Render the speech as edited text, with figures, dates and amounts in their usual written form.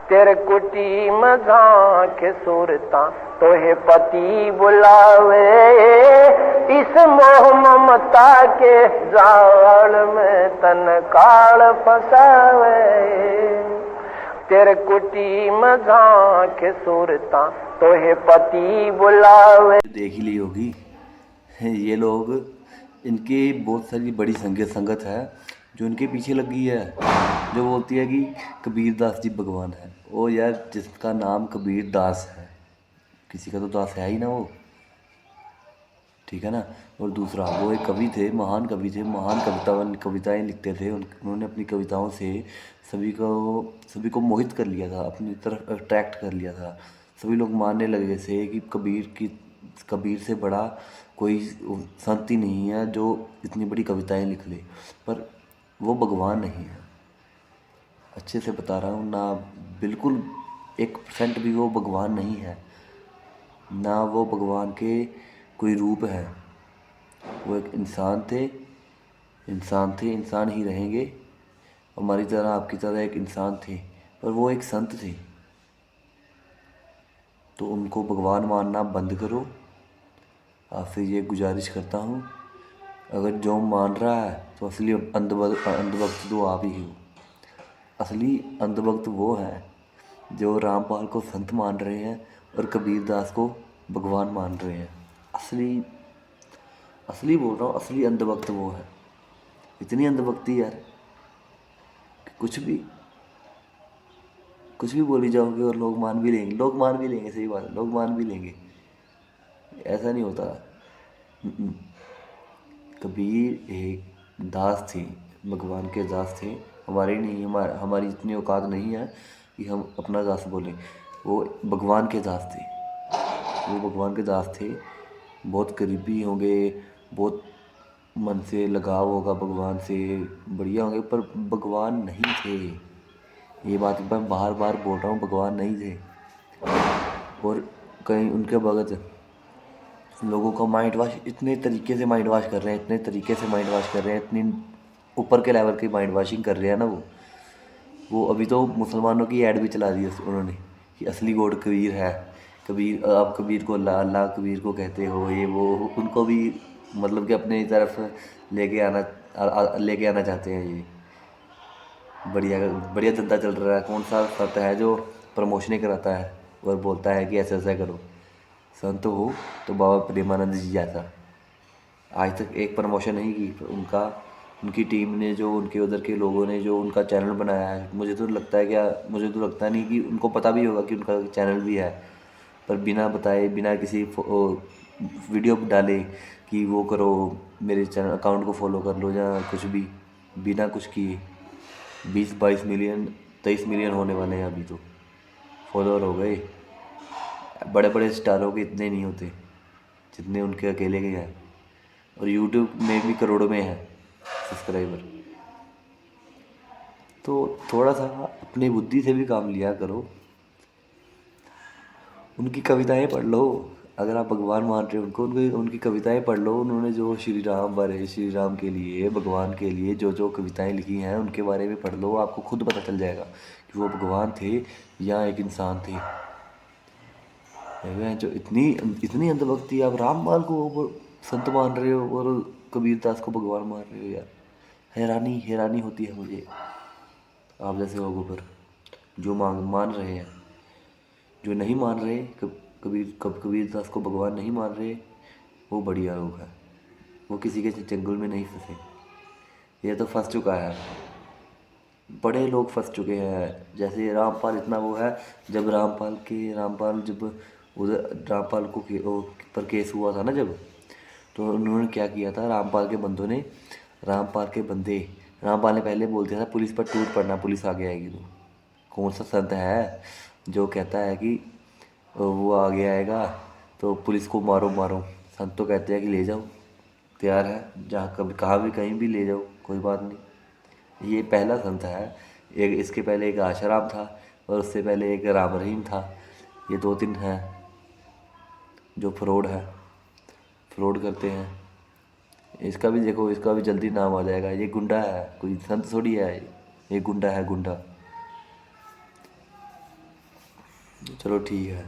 तेरे कुटी में झांक सूरता तोहे पति बुलावे, इस मोह ममता के जाल में तन काल फसावे। तेरे कुटी में झांक सूरता तोहे पति बुलावे। देख ही ली होगी ये लोग, इनकी बहुत सारी बड़ी संगत है जो इनके पीछे लगी है, जो बोलती है कि कबीर दास जी भगवान है। ओ यार, जिसका नाम कबीर दास है, किसी का तो दास है ही ना वो, ठीक है ना। और दूसरा, वो एक कवि थे, महान कवि थे, महान कविताएं लिखते थे। उन्होंने अपनी कविताओं से सभी को मोहित कर लिया था, अपनी तरफ अट्रैक्ट कर लिया था। सभी लोग मानने लगे थे कि कबीर से बड़ा कोई संत ही नहीं है जो इतनी बड़ी कविताएं लिख ले। पर वो भगवान नहीं है, अच्छे से बता रहा हूँ ना, बिल्कुल 1% भी वो भगवान नहीं है, ना वो भगवान के कोई रूप है। वो एक इंसान थे, इंसान ही रहेंगे। हमारी तरह, आपकी तरह एक इंसान थे, पर वो एक संत थे। तो उनको भगवान मानना बंद करो, आपसे ये गुजारिश करता हूँ। अगर जो मान रहा है तो असली अंधभक्त तो आप ही हो। असली अंधभक्त वो है जो रामपाल को संत मान रहे हैं और कबीर दास को भगवान मान रहे हैं। असली बोल रहा हूँ, असली अंधभक्त वो है। इतनी अंधभक्ति यार कि कुछ भी बोली जाओगे और लोग मान भी लेंगे, सही बात है, लोग मान भी लेंगे। ऐसा नहीं होता। कबीर एक दास थे, भगवान के दास थे। हमारी नहीं, हमारी इतनी औकात नहीं है कि हम अपना दास बोलें। वो भगवान के दास थे, वो भगवान के दास थे। बहुत करीबी होंगे, बहुत मन से लगाव होगा भगवान से, बढ़िया होंगे, पर भगवान नहीं थे। ये बात मैं बार बार बोल रहा हूँ, भगवान नहीं थे। और कहीं उनके भगत लोगों का माइंड वाश इतने तरीके से माइंड वाश कर रहे हैं, इतनी ऊपर के लेवल की माइंड वाशिंग कर रहे हैं ना। वो अभी तो मुसलमानों की ऐड भी चला दी है उन्होंने कि असली गॉड कबीर है। कबीर, आप कबीर को अल्लाह कबीर को कहते हो, ये वो, उनको भी मतलब कि अपनी तरफ लेके आना चाहते हैं। ये बढ़िया बढ़िया धंधा चल रहा है। कौन सा संत है जो प्रमोशनें कराता है और बोलता है कि ऐसा ऐसा करो? संत हो तो बाबा प्रेमानंद जी जैसा। आज तक एक प्रमोशन नहीं की उनकी टीम ने, जो उनके उधर के लोगों ने जो उनका चैनल बनाया है। मुझे तो लगता नहीं कि उनको पता भी होगा कि उनका चैनल भी है, पर बिना बताए, बिना किसी वीडियो डाले कि वो करो, मेरे चैनल अकाउंट को फॉलो कर लो या कुछ भी, बिना कुछ किए 20-22 मिलियन 23 मिलियन होने वाले हैं अभी तो फॉलोअर हो गए। बड़े बड़े स्टारों के इतने नहीं होते जितने उनके अकेले के हैं, और यूट्यूब में भी करोड़ों में है सब्सक्राइबर। तो थोड़ा सा अपनी बुद्धि से भी काम लिया करो, उनकी कविताएं पढ़ लो। अगर आप भगवान मान रहे हो उनकी कविताएं पढ़ लो। उन्होंने जो श्री राम के लिए, भगवान के लिए जो जो कविताएं लिखी हैं, उनके बारे में पढ़ लो। आपको खुद पता चल जाएगा कि वो भगवान थे या एक इंसान थे। जो इतनी इतनी अंधभक्ति, आप रामपाल को संत मान रहे हो और कबीर दास को भगवान मान रहे हो यार। हैरानी होती है मुझे आप जैसे लोगों पर, जो मान रहे हैं। जो नहीं मान रहे, कबीर दास को भगवान नहीं मान रहे, वो बढ़िया लोग हैं। वो किसी के चंगुल में नहीं फंसे। ये तो फंस चुका है, बड़े लोग फंस चुके हैं। जैसे रामपाल इतना वो है, जब उधर रामपाल को पर केस हुआ था ना जब, तो उन्होंने क्या किया था, रामपाल ने पहले बोल दिया था पुलिस पर टूट पड़ना, पुलिस आगे आएगी। तो कौन सा संत है जो कहता है कि वो आगे आएगा तो पुलिस को मारो मारो? संत तो कहते हैं कि ले जाओ, तैयार है, जहाँ कभी कहाँ भी कहीं भी ले जाओ, कोई बात नहीं। ये पहला संत है। एक इसके पहले एक आशाराम था, और उससे पहले एक राम रहीम था। ये 2-3 हैं जो फ्रॉड करते हैं। इसका भी देखो, इसका भी जल्दी नाम आ जाएगा। ये गुंडा है, कोई संत थोड़ी है। ये गुंडा है, गुंडा। चलो ठीक है।